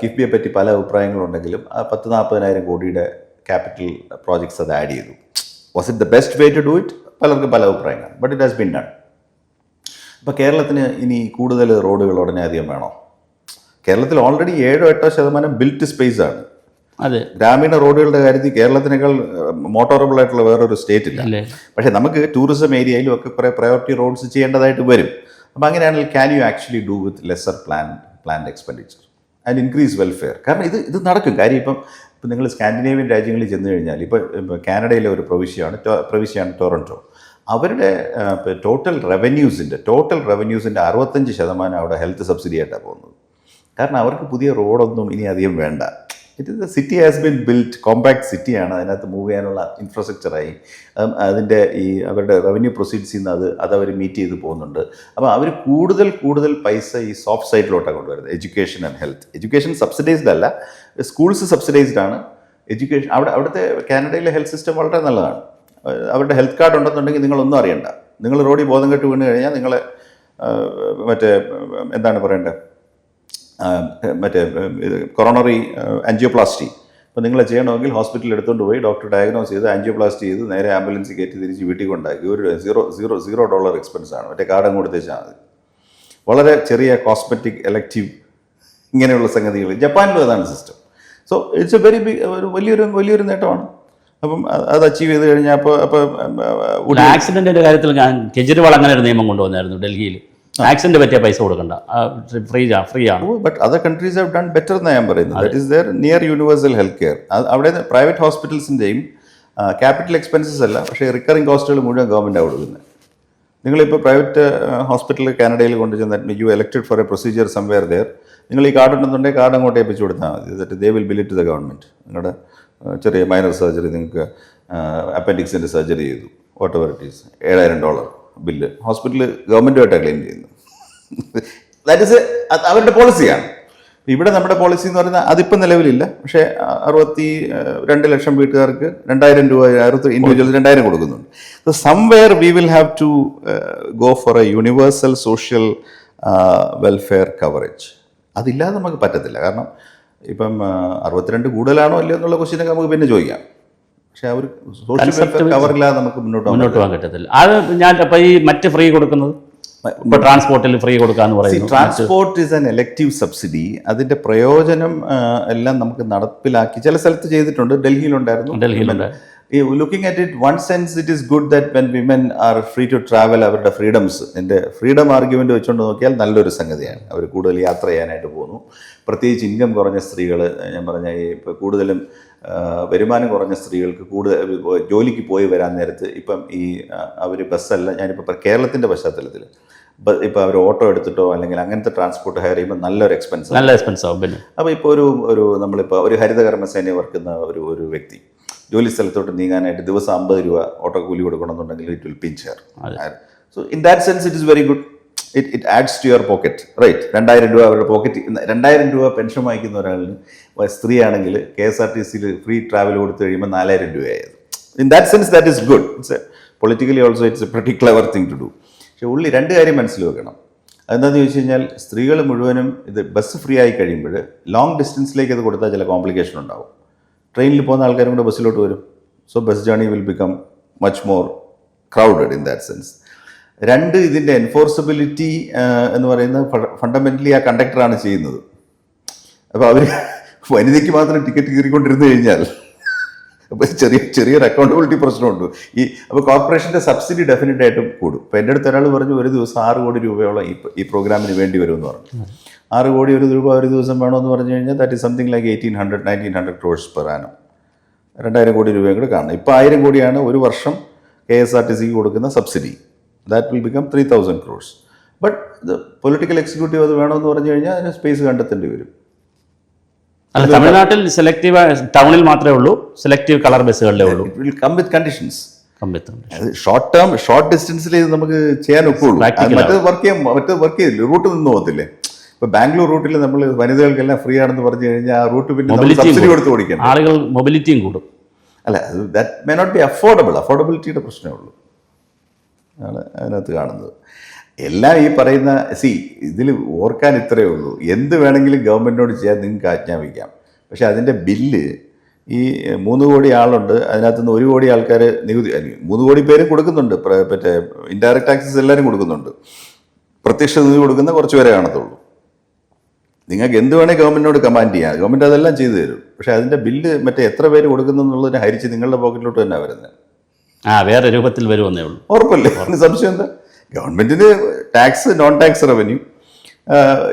കിഫ്ബിയെ പറ്റി പല അഭിപ്രായങ്ങളുണ്ടെങ്കിലും 10-40,000 കോടിയുടെ ക്യാപിറ്റൽ പ്രോജക്ട്സ് അത് ആഡ് ചെയ്തു. Was it the best way to do it? പലർക്കും പല അഭിപ്രായങ്ങളാണ്. But it has been done. ഇപ്പോൾ കേരളത്തിന് ഇനി കൂടുതൽ റോഡുകൾ ഉടനെ അധികം വേണോ? കേരളത്തിൽ ഓൾറെഡി 7-8% ബിൽറ്റ് സ്പേസ് ആണ്. അതെ. ഗ്രാമീണ റോഡുകളുടെ കാര്യത്തിൽ കേരളത്തിനേക്കാൾ മോട്ടോറബിൾ ആയിട്ടുള്ള വേറൊരു സ്റ്റേറ്റ് ഇല്ല. പക്ഷേ നമുക്ക് ടൂറിസം ഏരിയയിലും ഒക്കെ കുറേ പ്രയോറിറ്റി റോഡ്സ് ചെയ്യേണ്ടതായിട്ട് വരും. അപ്പോൾ അങ്ങനെയാണെങ്കിൽ can you actually do with lesser planned expenditure and increase welfare? കാരണം ഇത് നടക്കും. കാര്യം ഇപ്പം നിങ്ങൾ സ്കാൻഡിനേവിയൻ രാജ്യങ്ങളിൽ ചെന്ന് കഴിഞ്ഞാൽ, ഇപ്പോൾ കാനഡയിലെ ഒരു പ്രവിശ്യയാണ് ടൊറൻറ്റോ. അവരുടെ ടോട്ടൽ റവന്യൂസിൻ്റെ 65% അവിടെ ഹെൽത്ത് സബ്സിഡി ആയിട്ടാണ് പോകുന്നത്. കാരണം അവർക്ക് പുതിയ റോഡൊന്നും ഇനി അധികം വേണ്ട. City has been built, compact സിറ്റിയാണ്. അതിനകത്ത് മൂവ് ചെയ്യാനുള്ള ഇൻഫ്രാസ്ട്രക്ചറായി. അതിൻ്റെ അവരുടെ റവന്യൂ പ്രൊസീഡ്സിൽ നിന്ന് അത് അവർ മീറ്റ് ചെയ്ത് പോകുന്നുണ്ട്. അപ്പോൾ അവർ കൂടുതൽ പൈസ ഈ സോഫ്റ്റ് സൈഡിലോട്ടാണ് കൊണ്ടുവരുന്നത്. Education and health. Education subsidised അല്ല, സ്കൂൾസ് സബ്സിഡൈസ്ഡ് ആണ്. എഡ്യൂക്കേഷൻ അവിടുത്തെ കാനഡയിലെ ഹെൽത്ത് സിസ്റ്റം വളരെ നല്ലതാണ്. അവരുടെ ഹെൽത്ത് കാർഡ് ഉണ്ടെന്നുണ്ടെങ്കിൽ നിങ്ങളൊന്നും അറിയണ്ട. നിങ്ങൾ റോഡിൽ ബോധം കെട്ട് വീണ് കഴിഞ്ഞാൽ നിങ്ങളെ എന്താണ് പറയേണ്ടത്, മറ്റേ കൊറോണറി ആൻജിയോപ്ലാസ്റ്റി. അപ്പോൾ നിങ്ങളെ ചെയ്യണമെങ്കിൽ ഹോസ്പിറ്റലിൽ എടുത്തുകൊണ്ട് പോയി ഡോക്ടർ ഡയഗ്നോസ് ചെയ്ത് ആൻജിയോപ്ലാസ്റ്റി ചെയ്ത് നേരെ ആംബുലൻസ് കയറ്റി തിരിച്ച് വീട്ടിൽ കൊണ്ടാക്കി. ഒരു $0 എക്സ്പെൻസാണ്. മറ്റേ കാർഡ് അങ്ങ് കൊടുത്തേച്ചാൽ മതി. വളരെ ചെറിയ കോസ്മെറ്റിക് എലക്റ്റീവ് ഇങ്ങനെയുള്ള സംഗതികൾ. ജപ്പാനിലും അതാണ് system. So it's a very big, വലിയൊരു നേട്ടമാണ്. അപ്പം അത് അച്ചീവ് ചെയ്ത് കഴിഞ്ഞാൽ അപ്പോൾ ആക്സിഡന്റിന്റെ കാര്യത്തിൽ ഞാൻ കെജ്രിവാൾ അങ്ങനെ ഒരു നിയമം കൊണ്ടുവന്നായിരുന്നു ഡൽഹിയിൽ. ആക്സിഡന്റ് പറ്റിയ പൈസ കൊടുക്കണ്ട, ഫ്രീ ആണ്. But other countries have done better എന്നാണ് ഞാൻ പറയുന്നത്. That is their near universal health care. അവിടെ പ്രൈവറ്റ് ഹോസ്പിറ്റൽസിൻ്റെയും ക്യാപിറ്റൽ എക്സ്പെൻസസ് അല്ല, പക്ഷേ റിക്കറിംഗ് കോസ്റ്റുകൾ മുഴുവൻ ഗവൺമെൻറ്റാണ് കൊടുക്കുന്നത്. നിങ്ങളിപ്പോൾ പ്രൈവറ്റ് ഹോസ്പിറ്റൽ കാനഡയിൽ കൊണ്ടുചെന്ന് you elected for a procedure somewhere there, നിങ്ങൾ ഈ കാർഡ് ഉണ്ടെന്നുണ്ടെങ്കിൽ കാർഡ് അങ്ങോട്ട് ഏൽപ്പിച്ച് കൊടുത്താൽ മതി. That they will bill it to the government. നിങ്ങളുടെ ചെറിയ മൈനർ സർജറി, നിങ്ങൾക്ക് അപ്പൻഡിക്സിൻ്റെ സർജറി ചെയ്തു, whatever it is, $7,000 bill hospital ഗവൺമെൻറ്റുമായിട്ടാണ് ക്ലെയിം ചെയ്യുന്നത്. ദാറ്റ് ഈസ് അവരുടെ പോളിസിയാണ്. ഇവിടെ നമ്മുടെ പോളിസി എന്ന് പറയുന്നത് അതിപ്പം നിലവിലില്ല. പക്ഷേ 62 ലക്ഷം വീട്ടുകാർക്ക് $2,000 ഇൻഡിവിജ്വൽ 2,000 കൊടുക്കുന്നുണ്ട്. So somewhere we will have to go for a universal social welfare coverage. അതില്ലാതെ നമുക്ക് പറ്റത്തില്ല. കാരണം ഇപ്പം 62 കൂടുതലാണോ അല്ലയോ എന്നുള്ള ക്വസ്റ്റ്യനൊക്കെ നമുക്ക് പിന്നെ ചോദിക്കാം. പക്ഷേ അവർ സോഷ്യൽ വെൽഫെയർ കവറില്ലാതെ നമുക്ക് മുന്നോട്ട് പോകാൻ പറ്റത്തില്ല. അത് ഞാൻ ഇപ്പം ഈ മറ്റ് ഫ്രീ കൊടുക്കുന്നത്, ഇപ്പോൾ ട്രാൻസ്പോർട്ടിൽ ഫ്രീ കൊടുക്കാന്ന് പറയുന്നത്, transport is an elective subsidy. അതിന്റെ പ്രയോജനം എല്ലാം നമുക്ക് നടപ്പിലാക്കി ചില സ്ഥലത്ത് ചെയ്തിട്ടുണ്ട്. ഡൽഹിയിലുണ്ടായിരുന്നു. Looking at it one sense it is good that when women are free to travel, അവരുടെ ഫ്രീഡംസ്, എൻ്റെ ഫ്രീഡം ആർഗ്യുമെൻ്റ് വെച്ചുകൊണ്ട് നോക്കിയാൽ നല്ലൊരു സംഗതിയാണ്. അവർ കൂടുതൽ യാത്ര ചെയ്യാനായിട്ട് പോകുന്നു. പ്രത്യേകിച്ച് ഇൻകം കുറഞ്ഞ സ്ത്രീകൾ, ഞാൻ പറഞ്ഞ ഈ ഇപ്പോൾ കൂടുതലും വരുമാനം കുറഞ്ഞ സ്ത്രീകൾക്ക് കൂടുതൽ ജോലിക്ക് പോയി വരാൻ നേരത്ത് ഇപ്പം ഈ അവർ ബസ്സല്ല, ഞാനിപ്പോൾ കേരളത്തിൻ്റെ പശ്ചാത്തലത്തിൽ ഇപ്പോൾ അവർ ഓട്ടോ എടുത്തിട്ടോ അല്ലെങ്കിൽ അങ്ങനത്തെ ട്രാൻസ്പോർട്ട് ഹയർ ചെയ്യുമ്പോൾ നല്ലൊരു എക്സ്പെൻസ് ആവും. പിന്നെ അപ്പോൾ ഇപ്പോൾ നമ്മളിപ്പോൾ ഒരു ഹരിതകർമ്മസേനയെ വർക്കുന്ന ഒരു വ്യക്തി ജോലി സ്ഥലത്തോട്ട് നീങ്ങാനായിട്ട് ദിവസം $50 ഓട്ടോ കൂലി കൊടുക്കണമെന്നുണ്ടെങ്കിൽ it will pinch here. So in that sense it is very good. It adds to your pocket, right? $2,000 അവരുടെ പോക്കറ്റ്. $2,000 പെൻഷൻ വാങ്ങിക്കുന്ന ഒരാളിന്, സ്ത്രീയാണെങ്കിൽ KSRTCയിൽ ഫ്രീ ട്രാവൽ കൊടുത്തു കഴിയുമ്പോൾ $4,000 ആയത്. In that sense that is good. It's politically also it's a pretty clever thing to do. പക്ഷേ ഉള്ളി 2 കാര്യം മനസ്സിൽ വെക്കണം. അതെന്താണെന്ന് ചോദിച്ചു കഴിഞ്ഞാൽ സ്ത്രീകൾ മുഴുവനും ഇത് ബസ് ഫ്രീ ആയി കഴിയുമ്പോൾ ലോങ് ഡിസ്റ്റൻസിലേക്ക് അത് കൊടുത്താൽ ചില കോംപ്ലിക്കേഷൻ ഉണ്ടാവും. ട്രെയിനിൽ പോകുന്ന ആൾക്കാരും കൂടെ ബസ്സിലോട്ട് വരും. So bus journey will become much more crowded in that sense. 2, ഇതിൻ്റെ എൻഫോഴ്സബിലിറ്റി എന്ന് പറയുന്നത് ഫണ്ടമെൻ്റലി ആ കണ്ടക്ടറാണ് ചെയ്യുന്നത്. അപ്പോൾ അവർ വനിതയ്ക്ക് മാത്രം ടിക്കറ്റ് കീറിക്കൊണ്ടിരുന്നു കഴിഞ്ഞാൽ അപ്പോൾ ചെറിയൊരു അക്കൗണ്ടബിലിറ്റി പ്രശ്നമുണ്ട്. അപ്പോൾ കോർപ്പറേഷൻ്റെ സബ്സിഡി ഡെഫിനറ്റ് ആയിട്ടും കൂടും. ഇപ്പോൾ എൻ്റെ അടുത്ത് ഒരാൾ പറഞ്ഞു ഒരു ദിവസം 6 കോടി രൂപയോളം ഈ പ്രോഗ്രാമിന് വേണ്ടി വരുമെന്ന് പറഞ്ഞു. 6 കോടി രൂപ ഒരു ദിവസം വേണമെന്ന് പറഞ്ഞു കഴിഞ്ഞാൽ that is something like 1,800-1,900 crores per annum. 2,000 കോടി രൂപയും കൂടെ കാണണം. ഇപ്പോൾ 1,000 കോടിയാണ് ഒരു വർഷം KSRTCക്ക് കൊടുക്കുന്ന subsidy. That will become 3,000 crores. But political executive അത് വേണമെന്ന് പറഞ്ഞു കഴിഞ്ഞാൽ അതിന് സ്പേസ് കണ്ടെത്തേണ്ടി വരും. അല്ല, തമിഴ്നാട്ടിൽ സെലക്റ്റീവ് ടൗണിൽ മാത്രമേ ഉള്ളൂ, സെലക്റ്റീവ് കളർ ബസ്സുകളിലേ ഉള്ളൂ. It will come with conditions. Short ഡിസ്റ്റൻസിൽ നമുക്ക് ചെയ്യാൻ ഒക്കുള്ളൂ. മറ്റേത് വർക്ക് ചെയ്തില്ല, റൂട്ട് നിന്ന് പോകത്തില്ലേ? ഇപ്പോൾ ബാംഗ്ലൂർ റൂട്ടിൽ നമ്മൾ വനിതകൾക്കെല്ലാം ഫ്രീ ആണെന്ന് പറഞ്ഞു കഴിഞ്ഞാൽ ആ റൂട്ട് പിന്നെ സബ്സിഡി കൊടുത്ത് ഓടിക്കണം. ആളുകൾ മൊബിലിറ്റിയും കൂടും. അല്ല, ദാറ്റ് മേ നോട്ട് ബി അഫോർഡബിലിറ്റിയുടെ പ്രശ്നമേ ഉള്ളൂ ആണ് അതിനകത്ത് കാണുന്നത്. എല്ലാം ഈ പറയുന്ന ഇതിൽ ഓർക്കാൻ ഇത്രയേ ഉള്ളൂ. എന്ത് വേണമെങ്കിലും ഗവൺമെൻറ്റിനോട് ചെയ്യാൻ നിങ്ങൾക്ക് ആജ്ഞാപിക്കാം. പക്ഷേ അതിൻ്റെ ബില്ല് ഈ 3 കോടി ആളുണ്ട്, അതിനകത്ത് നിന്ന് 1 കോടി ആൾക്കാർ നികുതി, 3 കോടി പേരും കൊടുക്കുന്നുണ്ട്. മറ്റേ ഇൻഡയറക്റ്റ് ടാക്സസ് എല്ലാവരും കൊടുക്കുന്നുണ്ട്. പ്രത്യക്ഷ നികുതി കൊടുക്കുന്ന കുറച്ച് പേരെ കാണത്തുള്ളൂ. നിങ്ങൾക്ക് എന്ത് വേണേൽ ഗവൺമെൻറ്റിനോട് കമാൻഡ് ചെയ്യാം, ഗവൺമെൻറ് അതെല്ലാം ചെയ്തു തരും. പക്ഷേ അതിൻ്റെ ബില്ല് മറ്റേ എത്ര പേര് കൊടുക്കുന്നു എന്നുള്ളതിനെ ഹരിച്ച് നിങ്ങളുടെ പോക്കറ്റിലോട്ട് തന്നെ വരുന്നത്. വേറെ രൂപത്തിൽ വരുമെന്നേ ഉള്ളൂ. ഉറപ്പല്ലേ? സംശയം എന്താ? ഗവൺമെൻറ്റിന് tax, non tax revenue,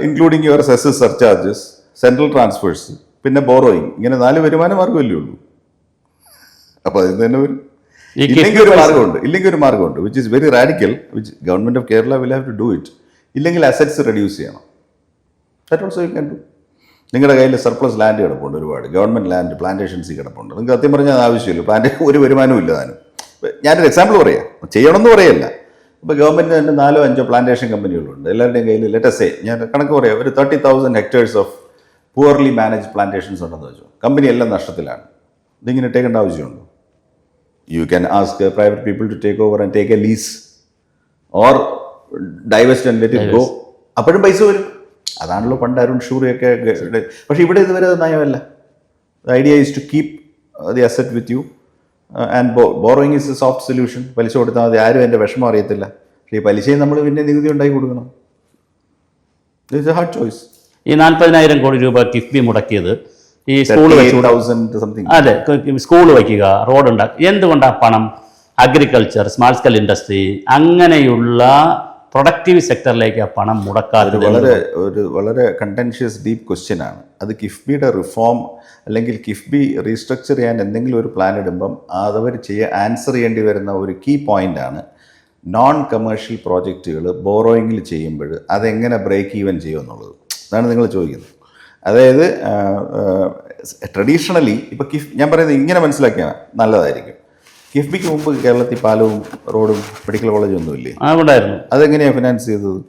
including your cesses, surcharges, central transfers, പിന്നെ ബോറോയിങ്, ഇങ്ങനെ 4 വരുമാന മാർഗ്ഗമല്ലേ ഉള്ളൂ. അപ്പോൾ അതിൽ തന്നെ വരും. ഇല്ലെങ്കിൽ ഒരു മാർഗ്ഗമുണ്ട് which is very radical, which government of Kerala will have to do it. ഇല്ലെങ്കിൽ അസറ്റ്സ് റെഡ്യൂസ് ചെയ്യണം. That also you can do. നിങ്ങളുടെ കയ്യിൽ സർപ്ലസ് ലാൻഡ് കിടപ്പുണ്ട്, ഒരുപാട് ഗവൺമെൻറ് ലാൻഡ് പ്ലാന്റേഷൻസ് കിടപ്പുണ്ട്. നിങ്ങൾക്ക് സത്യം പറഞ്ഞാൽ അത് ആവശ്യമില്ല. ഒരു വരുമാനവും ഇല്ല താനും. ഞാനൊരു എക്സാമ്പിൾ പറയാം, ചെയ്യണമെന്ന് പറയല്ല. ഇപ്പോൾ ഗവൺമെൻറ് തന്നെ 4-5 പ്ലാന്റേഷൻ കമ്പനികളുണ്ട്. എല്ലാവരുടെയും കയ്യിൽ ലെറ്റസേ ഞാൻ കണക്ക് പറയാം, ഒരു 30,000 hectares of poorly manage plantations ഉണ്ടെന്ന് വെച്ചു. കമ്പനി എല്ലാം നഷ്ടത്തിലാണ്. ഇതിങ്ങനെ ഇട്ടേക്കേണ്ട ആവശ്യമുണ്ടോ? You can ask private people to take over and take a lease or divest and let it go. അപ്പോഴും പൈസ വരും. അതാണല്ലോ പണ്ട് അരുൺ ഷൂറിയൊക്കെ. പക്ഷേ ഇവിടെ ഇതുവരെ അത് നയമല്ല. The idea is to keep the asset with you and borrowing is a soft solution. പലിശ കൊടുത്താൽ മതി, ആരും എൻ്റെ വിഷമം അറിയത്തില്ല. പക്ഷേ ഈ പലിശയും നമ്മൾ പിന്നെ നികുതി ഉണ്ടാക്കി കൊടുക്കണം. It's A hard choice. ഈ 40,000 കോടി രൂപ കിഫ്ബി മുടക്കിയത് ഈ സ്കൂൾ സംതിങ്. അതെ, സ്കൂൾ വയ്ക്കുക, റോഡ് ഉണ്ടാക്കുക. എന്തുകൊണ്ടാണ് പണം അഗ്രികൾച്ചർ, സ്മാൾ സ്കെയിൽ ഇൻഡസ്ട്രി അങ്ങനെയുള്ള പ്രൊഡക്റ്റീവ് സെക്ടറിലേക്ക് ആ പണം മുടക്കാതെ? വളരെ കണ്ടൻഷ്യസ് ഡീപ്പ് ക്വസ്റ്റ്യൻ ആണ് അത്. കിഫ്ബിയുടെ റിഫോം അല്ലെങ്കിൽ കിഫ്ബി റീസ്ട്രക്ചർ ചെയ്യാൻ എന്തെങ്കിലും ഒരു പ്ലാൻ ഇടുമ്പം അതവർ ആൻസർ ചെയ്യേണ്ടി വരുന്ന ഒരു കീ പോയിൻ്റാണ് നോൺ കമേഴ്ഷ്യൽ പ്രോജക്റ്റുകൾ ബോറോയിങ്ങിൽ ചെയ്യുമ്പോൾ അതെങ്ങനെ ബ്രേക്ക് ഈവൻ ചെയ്യും എന്നുള്ളത്. അതാണ് നിങ്ങൾ ചോദിക്കുന്നത്. അതായത് ട്രഡീഷണലി ഇപ്പോൾ ഞാൻ പറയുന്നത് ഇങ്ങനെ മനസ്സിലാക്കിയാൽ നല്ലതായിരിക്കും. കിഫ്ബിക്ക് മുമ്പ് കേരളത്തിൽ പാലവും റോഡും മെഡിക്കൽ കോളേജും ഒന്നുമില്ലേ? ഉണ്ടായിരുന്നു. അതെങ്ങനെയാണ് ഫിനാൻസ് ചെയ്തത്?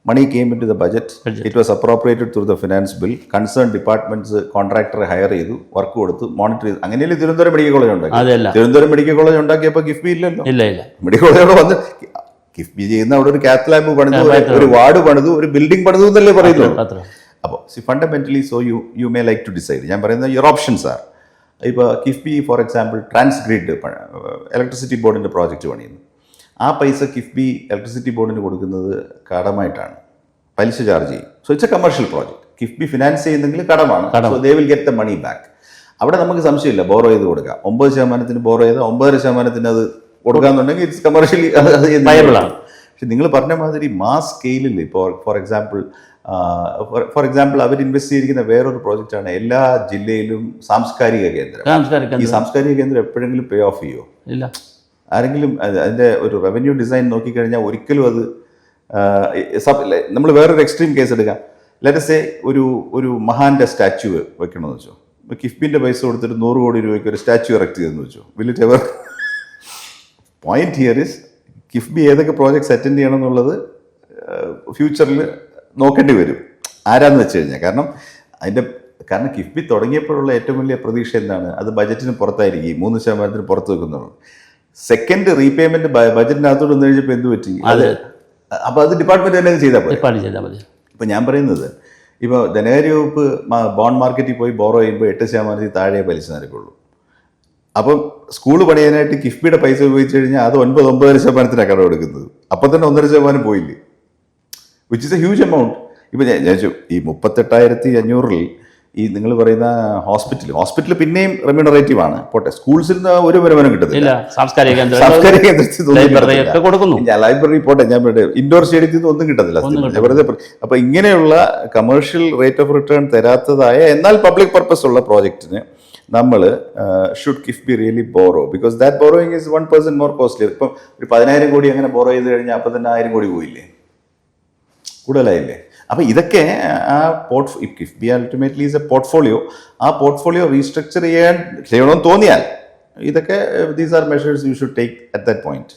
Money came into the budget, it was appropriated through the finance bill. Concern departments കോൺട്രാക്ടറെ ഹയർ ചെയ്തു, വർക്ക് കൊടുത്ത് മോണിറ്റർ ചെയ്തു. അങ്ങനെയല്ലേ തിരുവനന്തപുരം മെഡിക്കൽ കോളേജ് ഉണ്ടാക്കി? തിരുവനന്തപുരം മെഡിക്കൽ കോളേജ് ഉണ്ടാക്കിയപ്പോൾ കിഫ്ബി ഇല്ലല്ലോ. മെഡിക്കൽ കോളേജ് വന്ന് കിഫ്ബി ചെയ്യുന്ന അവിടെ ഒരു കാത്ത് ലാബ് പണിതു, ഒരു വാർഡ് പണിതു, ഒരു ബിൽഡിംഗ് പണിതു എന്നല്ലേ പറയുന്നു. അപ്പോൾ fundamentally so you may like to decide. ഞാൻ പറയുന്നത് യുവർ ഓപ്ഷൻസ് ആർ. ഇപ്പോൾ KIIFB for example transgrid electricity ബോർഡിൻ്റെ പ്രോജക്റ്റ് പണിയുന്നു. ആ പൈസ കിഫ്ബി ഇലക്ട്രിസിറ്റി ബോർഡിന് കൊടുക്കുന്നത് കടമായിട്ടാണ്, പലിശ ചാർജ് ചെയ്യും. So it's a commercial project. KIIFB finance ചെയ്യുന്നെങ്കിൽ കടമാണ്. So they will get the money back. അവിടെ നമുക്ക് സംശയമില്ല, ബോറോ ചെയ്ത് കൊടുക്കാം. 9% ബോറോ ചെയ്ത് 9.5% അത് കൊടുക്കാന്നുണ്ടെങ്കിൽ ഇറ്റ്സ് കമേഴ്ഷ്യലി വയബിളാണ്. പക്ഷെ നിങ്ങൾ പറഞ്ഞ മാതിരി മാസ് സ്കെയിലിൽ ഇപ്പോൾ ഫോർ എക്സാമ്പിൾ അവർ ഇൻവെസ്റ്റ് ചെയ്തിരിക്കുന്ന വേറൊരു പ്രോജക്റ്റാണ് എല്ലാ ജില്ലയിലും സാംസ്കാരിക കേന്ദ്രം. ഈ സാംസ്കാരിക കേന്ദ്രം എപ്പോഴെങ്കിലും പേ ഓഫ് ചെയ്യുമോ? ഇല്ല. ആരെങ്കിലും അതിൻ്റെ ഒരു റവന്യൂ ഡിസൈൻ നോക്കിക്കഴിഞ്ഞാൽ ഒരിക്കലും അത് നമ്മൾ വേറൊരു എക്സ്ട്രീം കേസ് എടുക്കാം. ലെറ്റസ് സേ ഒരു മഹാന്റെ സ്റ്റാച്യു വെക്കണമെന്ന് വെച്ചോ. കിഫ്ബിൻ്റെ പൈസ കൊടുത്തിട്ട് 100 കോടി രൂപയ്ക്ക് ഒരു സ്റ്റാച്യു എറക്ട് ചെയ്തെന്ന് വെച്ചോ. Will it ever? Point here is KIIFB ഏതൊക്കെ പ്രോജക്ട്സ് അറ്റൻഡ് ചെയ്യണം എന്നുള്ളത് ഫ്യൂച്ചറിൽ നോക്കേണ്ടി വരും. ആരാന്ന് വെച്ച് കഴിഞ്ഞാൽ കാരണം കിഫ്ബി തുടങ്ങിയപ്പോഴുള്ള ഏറ്റവും വലിയ പ്രതീക്ഷ എന്താണ്? അത് ബജറ്റിന് പുറത്തായിരിക്കും, 3% പുറത്ത് വെക്കുന്നുള്ളൂ. സെക്കൻഡ് റീപേയ്മെന്റ് ബജറ്റിനകത്തോട് വന്നു കഴിഞ്ഞപ്പോൾ എന്ത് പറ്റി? അപ്പോൾ അത് ഡിപ്പാർട്ട്മെന്റ് തന്നെ ചെയ്താൽ മതി. ഇപ്പം ഞാൻ പറയുന്നത്, ഇപ്പോൾ ധനകാര്യ വകുപ്പ് ബോണ്ട് മാർക്കറ്റിൽ പോയി ബോറോ ചെയ്യുമ്പോൾ 8% താഴെ പലിശ നിരക്കുള്ളൂ. അപ്പം സ്കൂൾ പണിയാനായിട്ട് കിഫ്ബിയുടെ പൈസ ഉപയോഗിച്ച് കഴിഞ്ഞാൽ അത് 9.5% കടം എടുക്കുന്നത്. അപ്പം തന്നെ 1.5% പോയില്ലേ, which is A huge amount. ഇപ്പം ഞാൻ ചോദിച്ചു, ഈ 38,500 ഈ നിങ്ങൾ പറയുന്ന ഹോസ്പിറ്റൽ പിന്നെയും റെമ്യൂണറേറ്റീവ് ആണ്. പോട്ടെ, സ്കൂൾസിൽ നിന്ന് ഒരു വരുമാനം കിട്ടുന്നില്ല. സാംസ്കാരിക ലൈബ്രറി പോട്ടെ, ഞാൻ ഇൻഡോർ സ്റ്റേഡിയത്തിൽ നിന്ന് ഒന്നും കിട്ടത്തില്ല വെറുതെ. അപ്പൊ ഇങ്ങനെയുള്ള കമേഴ്ഷ്യൽ റേറ്റ് ഓഫ് റിട്ടേൺ തരാത്തതായ എന്നാൽ പബ്ലിക് പർപ്പസ് ഉള്ള പ്രോജക്റ്റിന് നമ്മൾ should KIIFB really borrow, because that borrowing is 1% more costly. ഇപ്പം ഒരു 10,000 കോടി അങ്ങനെ ബോറോ ചെയ്ത് കഴിഞ്ഞാൽ അപ്പം തന്നെ 1000 കോടി പോയില്ലേ, കൂടുതലായില്ലേ? അപ്പോൾ ഇതൊക്കെ ആ KIIFB ultimately is a portfolio. ആ പോർട്ട്ഫോളിയോ റീസ്ട്രക്ചർ ചെയ്യണമെന്ന് തോന്നിയാൽ ഇതൊക്കെ these are measures you should take at that point.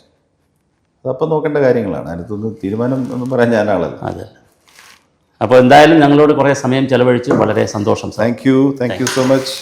അതപ്പം നോക്കേണ്ട കാര്യങ്ങളാണ്. അതിനകത്തൊന്നും തീരുമാനം ഒന്നും പറയാൻ ഞാനാളത്. അതെ. അപ്പോൾ എന്തായാലും ഞങ്ങളോട് കുറേ സമയം ചെലവഴിച്ച് വളരെ സന്തോഷം. Thank you so much.